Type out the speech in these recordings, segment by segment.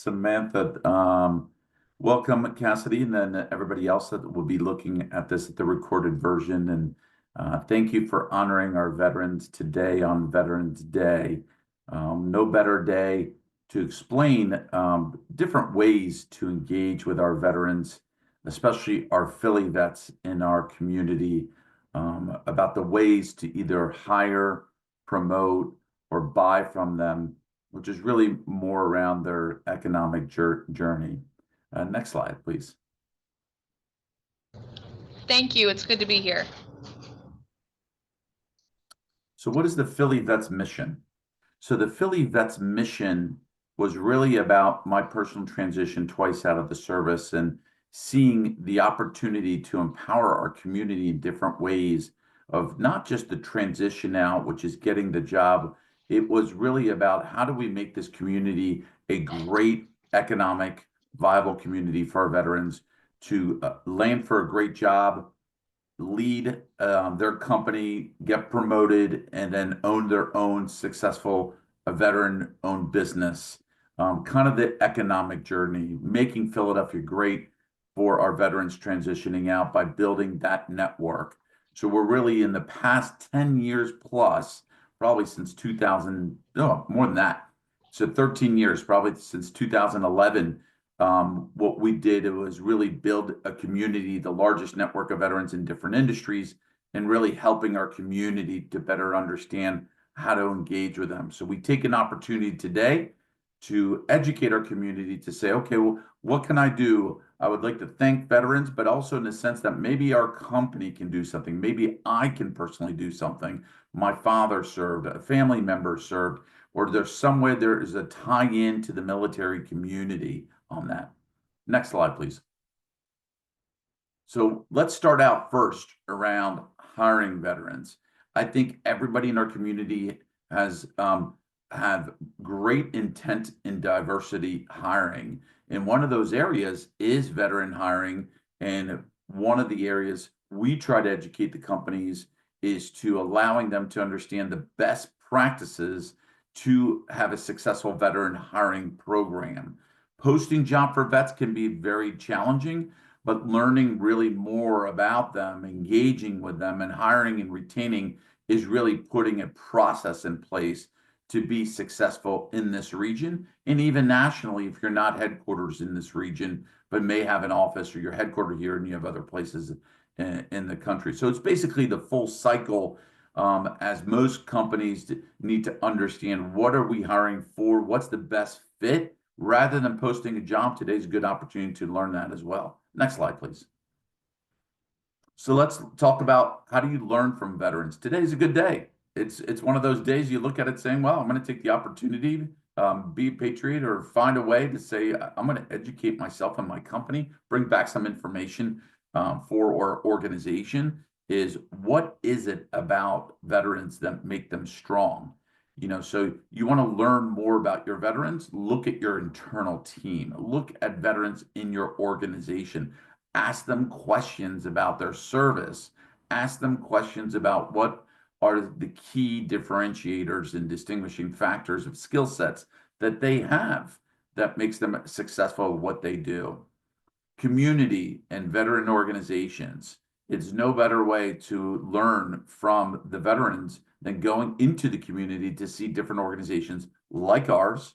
Samantha. Welcome, Cassidy, and then everybody else that will be looking at this at the recorded version. And thank you for honoring our veterans today on Veterans Day. No better day to explain different ways to engage with our veterans, especially our Philly vets in our community, about the ways to either hire, promote, or buy from them, which is really more around their economic journey. Next slide, please. Thank you. It's good to be here. So what is the Philly Vets mission? So the Philly Vets mission was really about my personal transition twice out of the service and seeing the opportunity to empower our community in different ways of not just the transition out, which is getting the job. It was really about how do we make this community a great economic, viable community for our veterans to land for a great job, lead their company, get promoted, and then own their own successful veteran-owned business. Kind of the economic journey, making Philadelphia great for our veterans transitioning out by building that network. So we're really in the past 10 years plus, probably since 2000, no, more than that. So 13 years, probably since 2011. What we did was really build a community, the largest network of veterans in different industries, and really helping our community to better understand how to engage with them. So we take an opportunity today to educate our community to say, okay, well, what can I do? I would like to thank veterans, but also in the sense that maybe our company can do something. Maybe I can personally do something. My father served, a family member served, or there's some way there is a tie-in to the military community on that. Next slide, please. So let's start out first around hiring veterans. I think everybody in our community has have great intent in diversity hiring. And one of those areas is veteran hiring. And one of the areas we try to educate the companies is to allowing them to understand the best practices to have a successful veteran hiring program. Posting job for vets can be very challenging, but learning really more about them, engaging with them, and hiring and retaining is really putting a process in place to be successful in this region, and even nationally if you're not headquarters in this region, but may have an office or you're headquartered here and you have other places in the country. So it's basically the full cycle, as most companies need to understand what are we hiring for, what's the best fit, rather than posting a job. Today's a good opportunity to learn that as well. Next slide, please. So let's talk about how do you learn from veterans. Today's a good day. It's one of those days you look at it saying, well, I'm going to take the opportunity, be a patriot, or find a way to say, I'm going to educate myself and my company, bring back some information for our organization. Is what is it about veterans that make them strong? You know, so you want to learn more about your veterans, look at your internal team, look at veterans in your organization, ask them questions about their service, ask them questions about what are the key differentiators and distinguishing factors of skill sets that they have that makes them successful at what they do. Community and veteran organizations. It's no better way to learn from the veterans than going into the community to see different organizations like ours,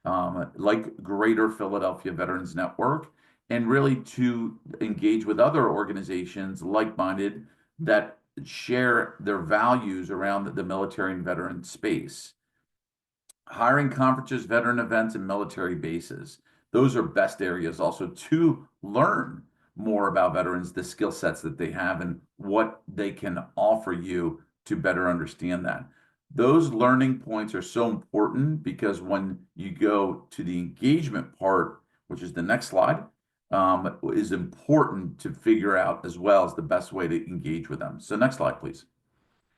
like Greater Philadelphia Veterans Network, and really to engage with other organizations like-minded that share their values around the military and veteran space. Hiring conferences, veteran events, and military bases. Those are best areas also to learn more about veterans, the skill sets that they have, and what they can offer you to better understand that. Those learning points are so important because when you go to the engagement part, which is the next slide, is important to figure out as well as the best way to engage with them. So next slide, please.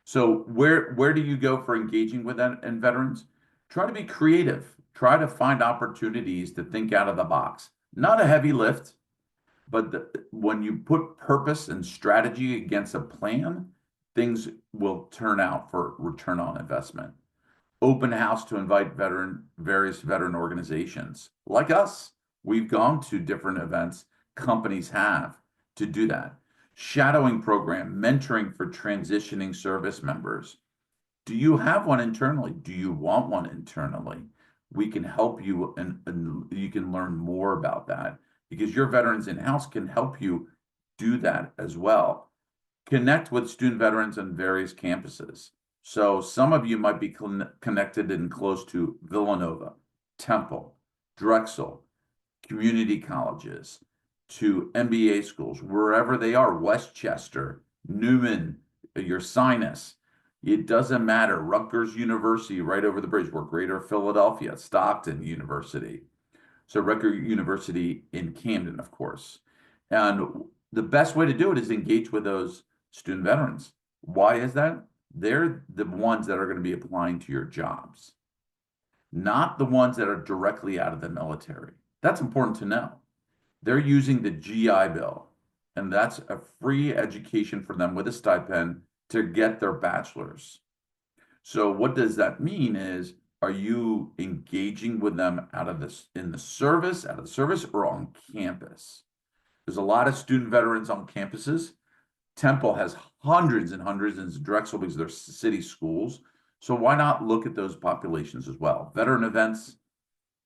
So where do you go for engaging with them and veterans? Try to be creative. Try to find opportunities to think out of the box. Not a heavy lift, but when you put purpose and strategy against a plan, things will turn out for return on investment. open house to invite various veteran organizations like us. We've gone to different events, companies have to do that. Shadowing program, mentoring for transitioning service members. Do you have one internally? Do you want one internally? We can help you, and you can learn more about that because your veterans in-house can help you do that as well. Connect with student veterans on various campuses. So some of you might be connected and close to Villanova, Temple, Drexel, community colleges, to MBA schools, wherever they are, Westchester, Newman, your sinus. It doesn't matter. Rutgers University, right over the bridge. We're Greater Philadelphia, Stockton University. So Rutgers University in Camden, of course. And the best way to do it is engage with those student veterans. Why is that? They're the ones that are going to be applying to your jobs, not the ones that are directly out of the military. That's important to know. They're using the GI Bill, and that's a free education for them with a stipend to get their bachelor's. So what does that mean is, are you engaging with them out of this in the service, out of the service, or on campus? There's a lot of student veterans on campuses. Temple has hundreds and hundreds, and Drexel because they're city schools. So why not look at those populations as well? Veteran events,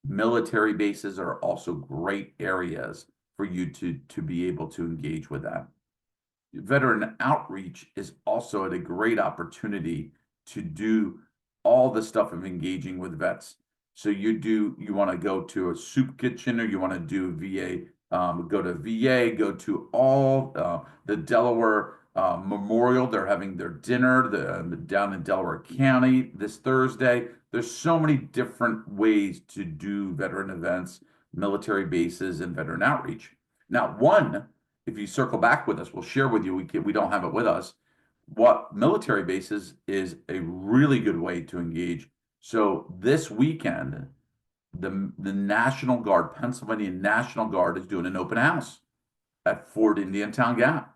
military bases are also great areas for you to be able to engage with that. Veteran outreach is also a great opportunity to do all the stuff of engaging with vets. So you want to go to a soup kitchen, or you want to do VA, go to VA, go to all the Delaware Memorial. They're having their dinner down in Delaware County this Thursday. There's so many different ways to do veteran events, military bases, and veteran outreach. Now, if you circle back with us, we'll share with you. We don't have it with us. What military bases is a really good way to engage. So this weekend, the National Guard, Pennsylvania National Guard, is doing an open house at Fort Indiantown Gap.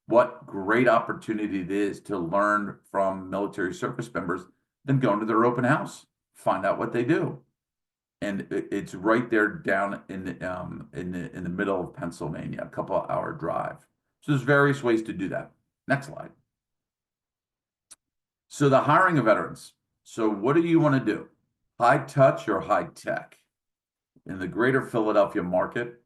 What great opportunity it is to learn from military service members, then go into their open house, find out what they do. And it's right there down in the middle of Pennsylvania, a couple of hour drive. So there's various ways to do that. Next slide. So the hiring of veterans. So what do you want to do? High touch or high tech? In the greater Philadelphia market,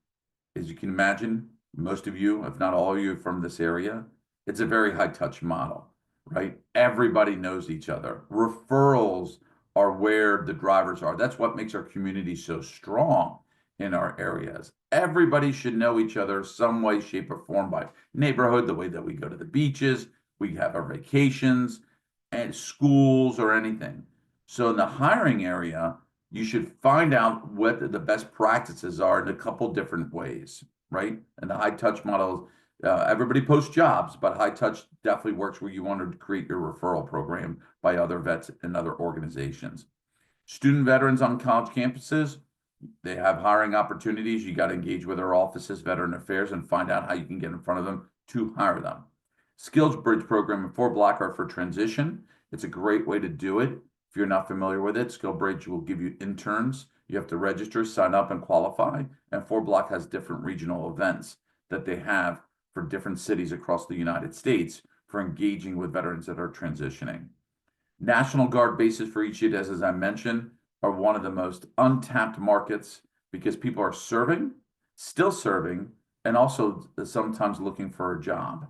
as you can imagine, most of you, if not all of you from this area, it's a very high touch model, right? Everybody knows each other. Referrals are where the drivers are. That's what makes our community so strong in our areas. Everybody should know each other some way, shape, or form, by neighborhood, the way that we go to the beaches, we have our vacations, and schools, or anything. So in the hiring area, you should find out what the best practices are in a couple different ways, right? And the high touch model, everybody posts jobs, but high touch definitely works where you want to create your referral program by other vets and other organizations. Student veterans on college campuses, they have hiring opportunities. You got to engage with our offices, Veteran Affairs, and find out how you can get in front of them to hire them. Skills Bridge program in Fort Blackhart for transition. It's a great way to do it. If you're not familiar with it, SkillBridge will give you interns. You have to register, sign up, and qualify. And Fort Black has different regional events that they have for different cities across the United States for engaging with veterans that are transitioning. National Guard bases for each unit, as I mentioned, are one of the most untapped markets because people are serving, still serving, and also sometimes looking for a job.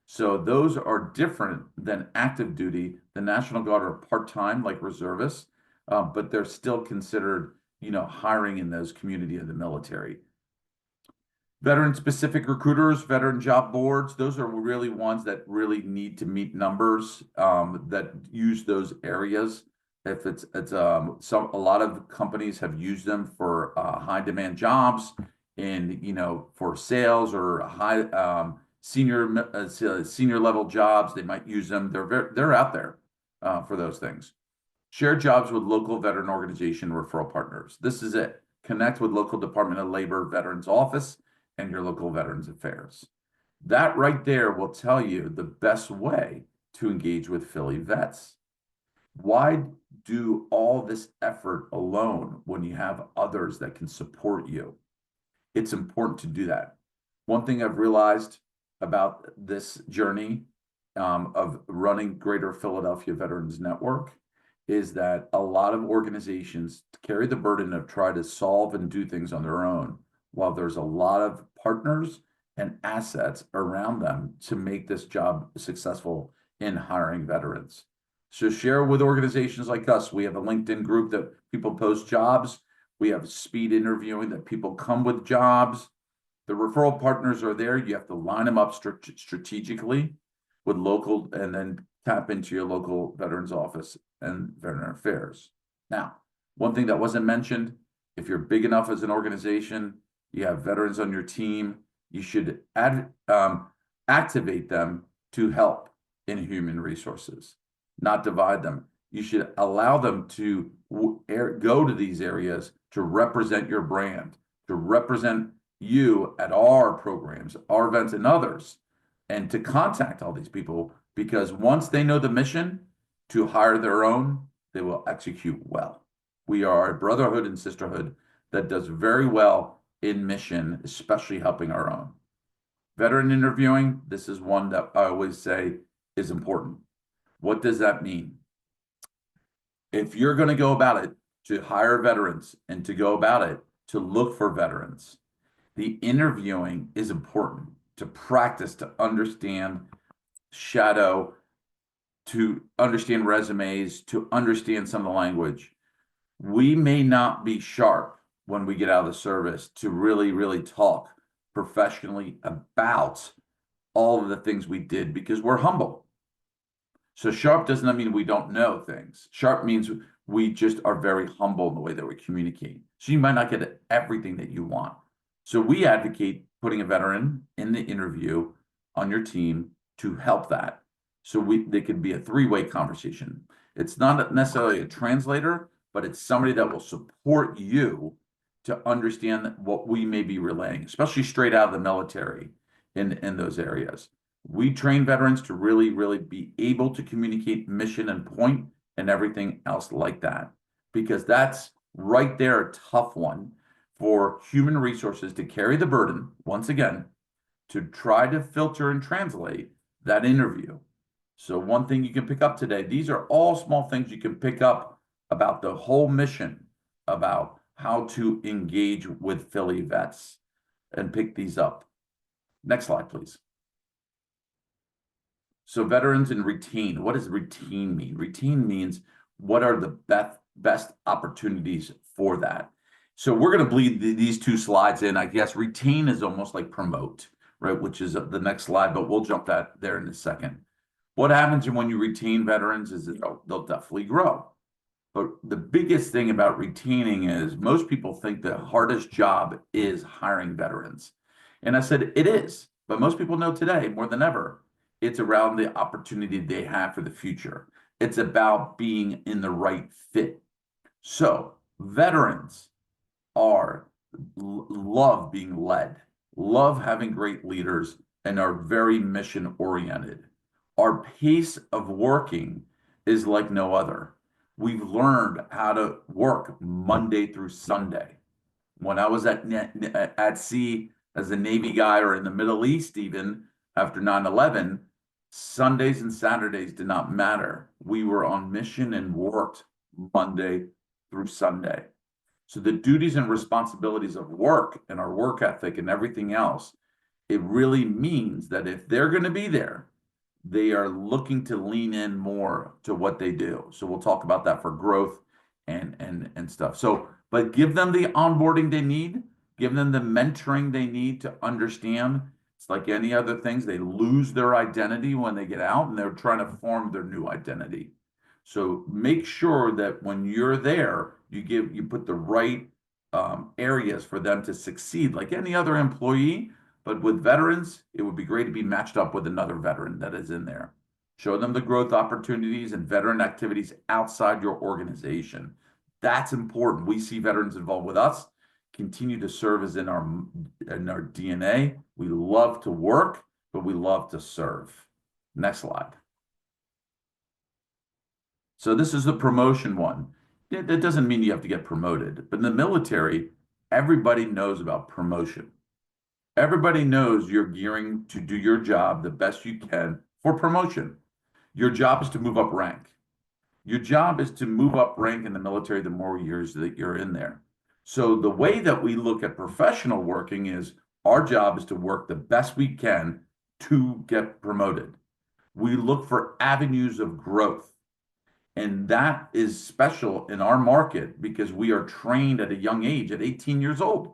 So those are different than active duty. The National Guard are part-time, like reservists, but they're still considered, hiring in those community of the military. Veteran-specific recruiters, veteran job boards, those are really ones that really need to meet numbers that use those areas. If a lot of companies have used them for high demand jobs and for sales or high senior level jobs, they might use them. They're out there for those things. Share jobs with local veteran organization referral partners. This is it. Connect with local Department of Labor Veterans Office and your local Veterans Affairs. That right there will tell you the best way to engage with Philly vets. Why do all this effort alone when you have others that can support you? It's important to do that. One thing I've realized about this journey of running Greater Philadelphia Veterans Network is that a lot of organizations carry the burden of trying to solve and do things on their own, while there's a lot of partners and assets around them to make this job successful in hiring veterans. So share with organizations like us. We have a LinkedIn group that people post jobs. We have speed interviewing that people come with jobs. The referral partners are there. You have to line them up strategically with local, and then tap into your local veterans office and veteran affairs. Now, one thing that wasn't mentioned, if you're big enough as an organization, you have veterans on your team, you should activate them to help in human resources, not divide them. You should allow them to go to these areas to represent your brand, to represent you at our programs, our events, and others, and to contact all these people, because once they know the mission to hire their own, they will execute well. We are a brotherhood and sisterhood that does very well in mission, especially helping our own. Veteran interviewing, this is one that I always say is important. What does that mean? If you're going to go about it to hire veterans and to go about it to look for veterans, the interviewing is important, to practice, to understand shadow, to understand resumes, to understand some of the language. We may not be sharp when we get out of the service to really, really talk professionally about all of the things we did, because we're humble. So sharp does not mean we don't know things. Sharp means we just are very humble in the way that we communicate. So you might not get everything that you want. So we advocate putting a veteran in the interview on your team to help that. So they could be a three-way conversation. It's not necessarily a translator, but it's somebody that will support you to understand what we may be relaying, especially straight out of the military in those areas. We train veterans to really, really be able to communicate mission and point and everything else like that, because that's right there a tough one for human resources to carry the burden, once again, to try to filter and translate that interview. So one thing you can pick up today, these are all small things you can pick up about the whole mission, about how to engage with Philly vets, and pick these up. Next slide, please. So veterans and retain. What does retain mean? Retain means what are the best opportunities for that? So we're going to bleed these two slides in. I guess retain is almost like promote, right? Which is the next slide, but we'll jump that there in a second. What happens when you retain veterans is that they'll definitely grow. But the biggest thing about retaining is most people think the hardest job is hiring veterans. And I said, it is, but most people know today more than ever, it's around the opportunity they have for the future. It's about being in the right fit. So veterans love being led, love having great leaders, and are very mission oriented. Our pace of working is like no other. We've learned how to work Monday through Sunday. When I was at sea as a Navy guy, or in the Middle East, even after 9/11, Sundays and Saturdays did not matter. We were on mission and worked Monday through Sunday. So the duties and responsibilities of work and our work ethic and everything else, it really means that if they're going to be there, they are looking to lean in more to what they do. So we'll talk about that for growth and stuff. So, but give them the onboarding they need, give them the mentoring they need to understand. It's like any other things, they lose their identity when they get out and they're trying to form their new identity. So make sure that when you're there, you put the right areas for them to succeed like any other employee. But with veterans, it would be great to be matched up with another veteran that is in there. Show them the growth opportunities and veteran activities outside your organization. That's important. We see veterans involved with us continue to serve as in our DNA. We love to work, but we love to serve. Next slide. So this is the promotion one. That doesn't mean you have to get promoted, but in the military, everybody knows about promotion. Everybody knows you're gearing to do your job the best you can for promotion. Your job is to move up rank. Your job is to move up rank in the military the more years that you're in there. So the way that we look at professional working is our job is to work the best we can to get promoted. We look for avenues of growth. And that is special in our market because we are trained at a young age, at 18 years old.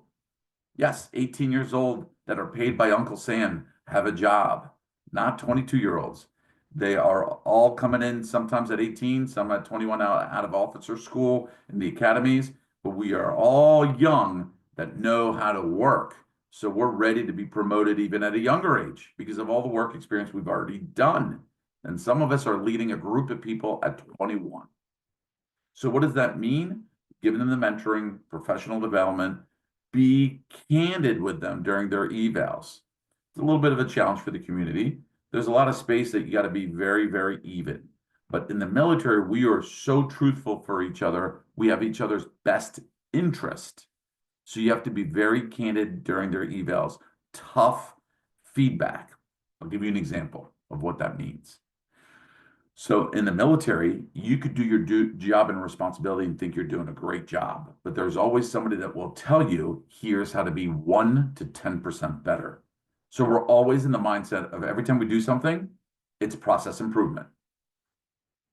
Yes, 18 years old that are paid by Uncle Sam have a job, not 22-year-olds. They are all coming in sometimes at 18, some at 21 out of officer school in the academies, but we are all young that know how to work. So we're ready to be promoted even at a younger age because of all the work experience we've already done. And some of us are leading a group of people at 21. So what does that mean? Giving them the mentoring, professional development, be candid with them during their evals. It's a little bit of a challenge for the community. There's a lot of space that you got to be very, very even. But in the military, we are so truthful for each other. We have each other's best interest. So you have to be very candid during their evals. Tough feedback. I'll give you an example of what that means. So in the military, you could do your job and responsibility and think you're doing a great job, but there's always somebody that will tell you, here's how to be 1 to 10% better. So we're always in the mindset of every time we do something, it's process improvement.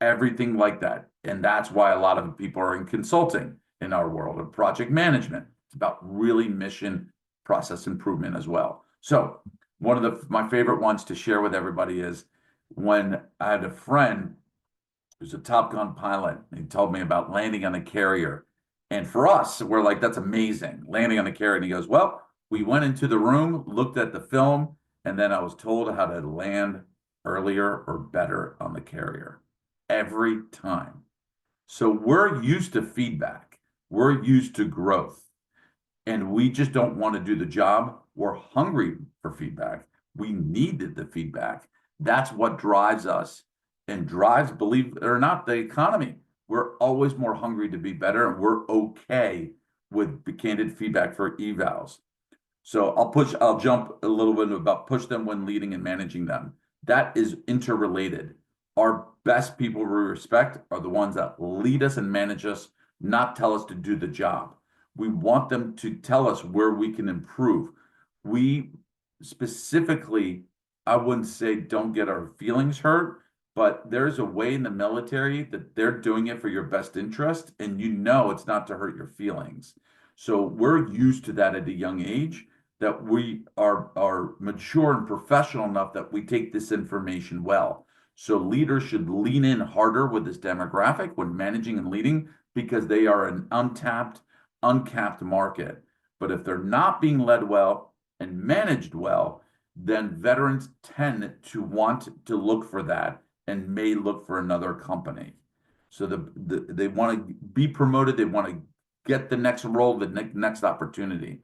Everything like that. And that's why a lot of people are in consulting in our world of project management. It's about really mission process improvement as well. So one of my favorite ones to share with everybody is when I had a friend who's a Top Gun pilot. He told me about landing on a carrier. And for us, we're like, that's amazing, landing on a carrier. And he goes, well, we went into the room, looked at the film, and then I was told how to land earlier or better on the carrier every time. So we're used to feedback. We're used to growth. And we just don't want to do the job. We're hungry for feedback. We needed the feedback. That's what drives us and drives, believe it or not, the economy. We're always more hungry to be better, and we're okay with the candid feedback for evals. So I'll jump a little bit about push them when leading and managing them. That is interrelated. Our best people we respect are the ones that lead us and manage us, not tell us to do the job. We want them to tell us where we can improve. We specifically, I wouldn't say don't get our feelings hurt, but there's a way in the military that they're doing it for your best interest, and you know it's not to hurt your feelings. So we're used to that at a young age, that we are mature and professional enough that we take this information well. So leaders should lean in harder with this demographic when managing and leading because they are an uncapped market. But if they're not being led well and managed well, then veterans tend to want to look for that and may look for another company. So they want to be promoted. They want to get the next role, the next opportunity.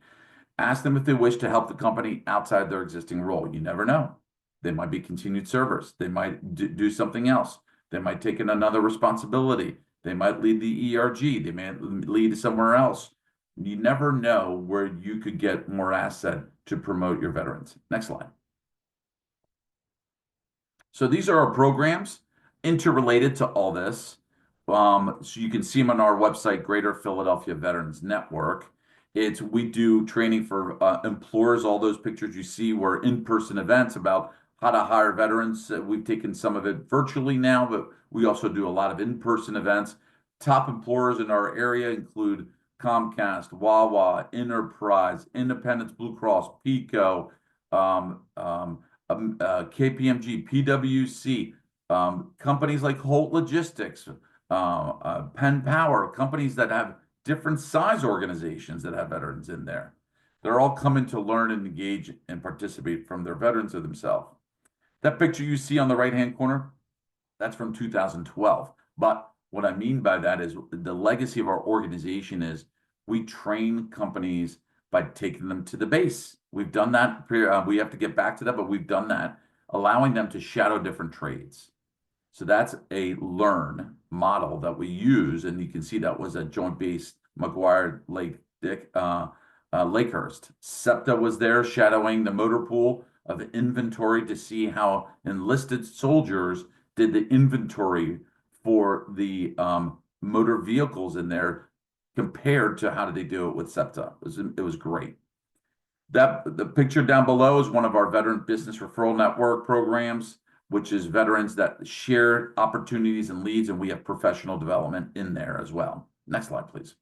Ask them if they wish to help the company outside their existing role. You never know. They might be continued servers. They might do something else. They might take in another responsibility. They might lead the ERG. They may lead somewhere else. You never know where you could get more asset to promote your veterans. Next slide. So these are our programs interrelated to all this. So you can see them on our website, Greater Philadelphia Veterans Network. We do training for employers. All those pictures you see were in-person events about how to hire veterans. We've taken some of it virtually now, but we also do a lot of in-person events. Top employers in our area include Comcast, Wawa, Enterprise, Independence Blue Cross, PECO, KPMG, PwC, companies like Holt Logistics, Penn Power, companies that have different size organizations that have veterans in there. They're all coming to learn and engage and participate from their veterans or themselves. That picture you see on the right-hand corner, that's from 2012. But what I mean by that is the legacy of our organization is we train companies by taking them to the base. We've done that. We have to get back to that, but we've done that, allowing them to shadow different trades. So that's a learn model that we use, and you can see that was at Joint Base McGuire Lake Lakehurst. SEPTA was there shadowing the motor pool of inventory to see how enlisted soldiers did the inventory for the motor vehicles in there compared to how did they do it with SEPTA. It was great. The picture down below is one of our Veteran Business Referral Network programs, which is veterans that share opportunities and leads, and we have professional development in there as well. Next slide, please.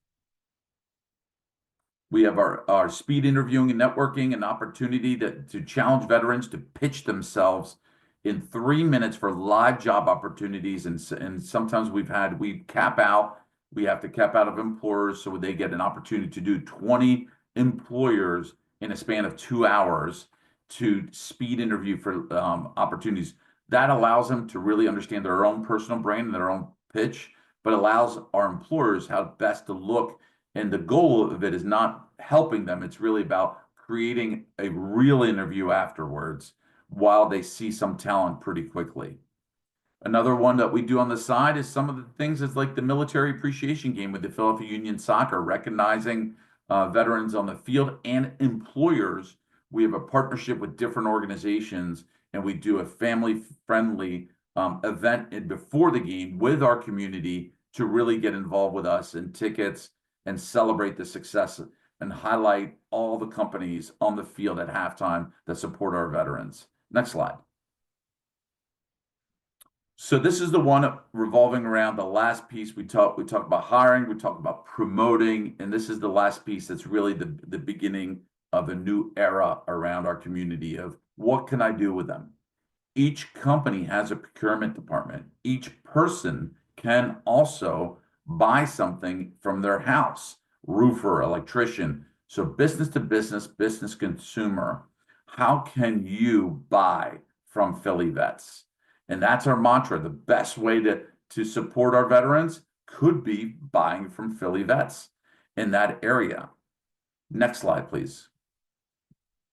We have our speed interviewing and networking, an opportunity to challenge veterans to pitch themselves in 3 minutes for live job opportunities. And sometimes we have to cap out of employers so they get an opportunity to do 20 employers in a span of 2 hours to speed interview for opportunities. That allows them to really understand their own personal brand and their own pitch, but allows our employers how best to look. And the goal of it is not helping them. It's really about creating a real interview afterwards while they see some talent pretty quickly. Another one that we do on the side is some of the things is like the military appreciation game with the Philadelphia Union Soccer, recognizing veterans on the field and employers. We have a partnership with different organizations, and we do a family-friendly event before the game with our community to really get involved with us and tickets and celebrate the success and highlight all the companies on the field at halftime that support our veterans. Next slide. So this is the one revolving around the last piece. We talk about hiring, we talk about promoting, and this is the last piece that's really the beginning of a new era around our community of what can I do with them? Each company has a procurement department. Each person can also buy something from their house, roofer, electrician. So business to business, business consumer, how can you buy from Philly Vets? And that's our mantra. The best way to support our veterans could be buying from Philly Vets in that area. Next slide, please.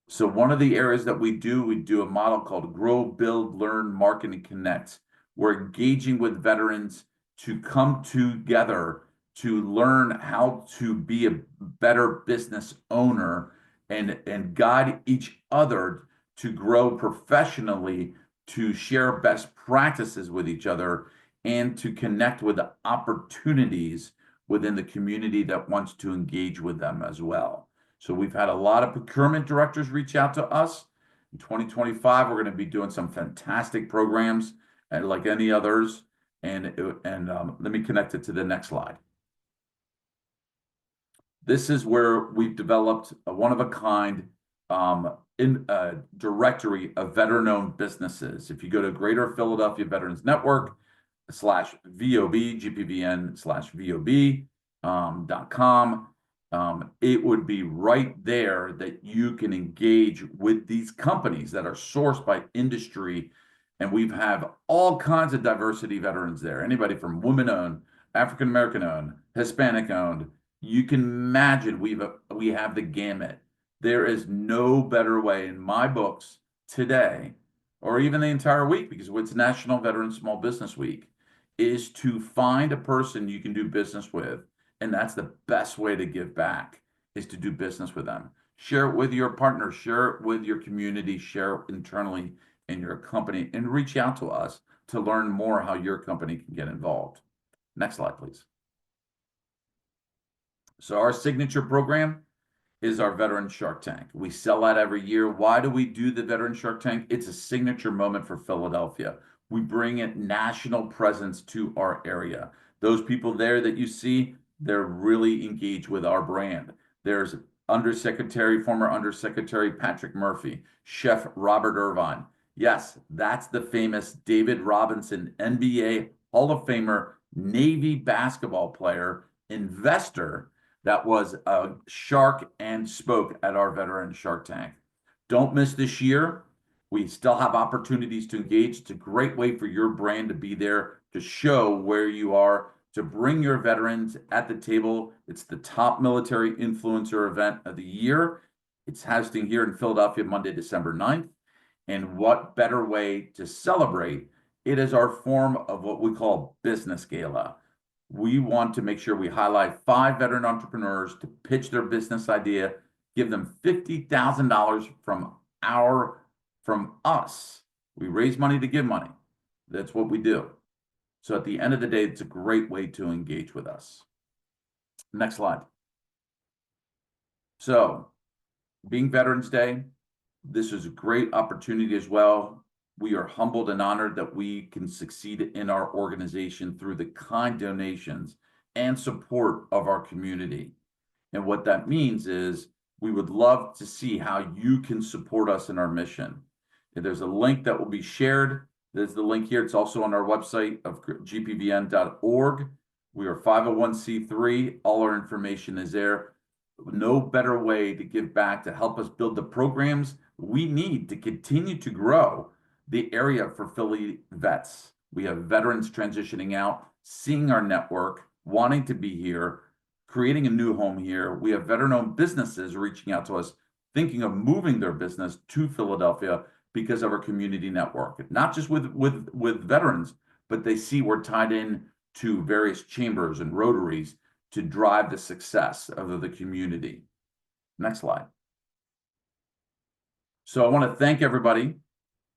So one of the areas that we do a model called Grow, Build, Learn, Market, and Connect. We're engaging with veterans to come together to learn how to be a better business owner and guide each other to grow professionally, to share best practices with each other, and to connect with the opportunities within the community that wants to engage with them as well. So we've had a lot of procurement directors reach out to us. In 2025, we're going to be doing some fantastic programs like any others. And let me connect it to the next slide. This is where we've developed a one-of-a-kind directory of veteran-owned businesses. If you go to Greater Philadelphia Veterans Network /VOB, GPVN/VOB.com, it would be right there that you can engage with these companies that are sourced by industry. And we have all kinds of diversity veterans there. Anybody from women-owned, African-American-owned, Hispanic-owned. You can imagine we have the gamut. There is no better way in my books today, or even the entire week, because it's National Veteran Small Business Week, is to find a person you can do business with. And that's the best way to give back, is to do business with them. Share it with your partner, share it with your community, share it internally in your company, and reach out to us to learn more how your company can get involved. Next slide, please. So our signature program is our Veteran Shark Tank. We sell that every year. Why do we do the Veteran Shark Tank? It's a signature moment for Philadelphia. We bring a national presence to our area. Those people there that you see, they're really engaged with our brand. There's former Undersecretary Patrick Murphy, Chef Robert Irvine. Yes, that's the famous David Robinson, NBA Hall of Famer, Navy basketball player, investor, that was a shark and spoke at our Veteran Shark Tank. Don't miss this year. We still have opportunities to engage. It's a great way for your brand to be there, to show where you are, to bring your veterans at the table. It's the top military influencer event of the year. It's hosting here in Philadelphia Monday, December 9th. And what better way to celebrate It is our form of what we call business gala. We want to make sure we highlight 5 veteran entrepreneurs to pitch their business idea, give them $50,000 from us. We raise money to give money. That's what we do. So at the end of the day, it's a great way to engage with us. Next slide. So, being Veterans Day, this is a great opportunity as well. We are humbled and honored that we can succeed in our organization through the kind donations and support of our community. And what that means is we would love to see how you can support us in our mission. And there's a link that will be shared. There's the link here. It's also on our website of gpvn.org. We are 501c3. All our information is there. No better way to give back to help us build the programs we need to continue to grow the area for Philly vets. We have veterans transitioning out, seeing our network, wanting to be here, creating a new home here. We have veteran-owned businesses reaching out to us, thinking of moving their business to Philadelphia because of our community network. Not just with veterans, but they see we're tied in to various chambers and rotaries to drive the success of the community. Next slide. So I want to thank everybody.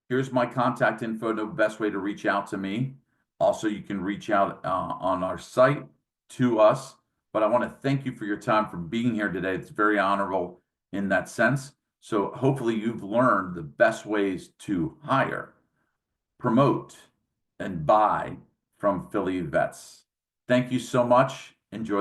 Here's my contact info, the best way to reach out to me. Also, you can reach out on our site to us. But I want to thank you for your time, for being here today. It's very honorable in that sense. So hopefully you've learned the best ways to hire, promote, and buy from Philly vets. Thank you so much. Enjoy